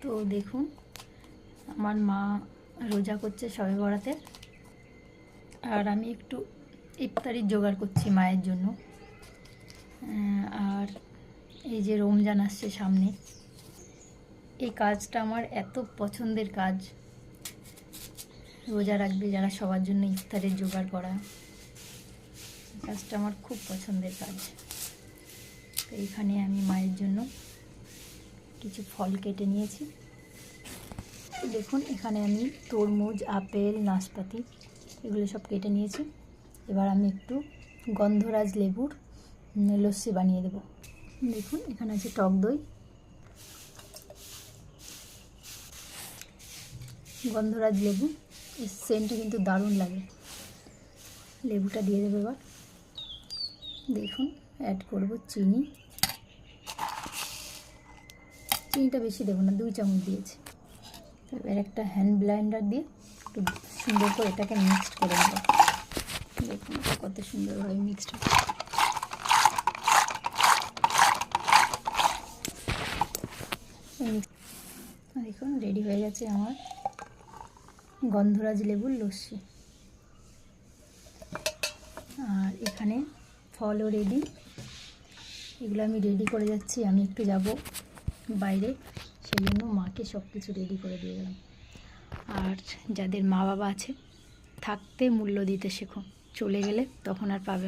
তো দেখুন আমার মা রোজা করছে শবে বরাতে, আর আমি একটু ইফতারির জোগাড় করছি মায়ের জন্য। আর এই যে রমজান আসছে সামনে, এই কাজটা আমার এত পছন্দের কাজ। রোজা রাখবে যারা, সবার জন্য ইফতারের জোগাড় করা, কাজটা আমার খুব পছন্দের কাজ। তো এইখানে আমি মায়ের জন্য কিছু ফল কেটে নিয়েছি। দেখুন এখানে আমি তরমুজ, আপেল, নাশপাতি এগুলো সব কেটে নিয়েছি। এবার আমি একটু গন্ধরাজ লেবুর লস্যি বানিয়ে দেব। দেখুন এখানে আছে টক দই, গন্ধরাজ লেবু, এর সেন্টটা কিন্তু দারুণ লাগে। লেবুটা দিয়ে দেবো এবার। দেখুন অ্যাড করব চিনি, চিনিটা বেশি দেবো না, 2 চামচ দিয়েছি। এবার একটা হ্যান্ড ব্লেন্ডার দিয়ে একটু সুন্দর করে এটাকে মিক্সড করে নেব। দেখুন কত সুন্দরভাবে মিক্সড হবে। দেখুন রেডি হয়ে গেছে আমার গন্ধরাজ লেবুর লস্যি। আর এখানে ফলও রেডি, এগুলো আমি রেডি করে যাচ্ছি। আমি একটু যাব বাইরে, সেই জন্য মাকে সব কিছু রেডি করে দিয়ে গেলাম। আর যাদের মা বাবা আছে, থাকতে মূল্য দিতে শেখো, চলে গেলে তখন আর পাবে।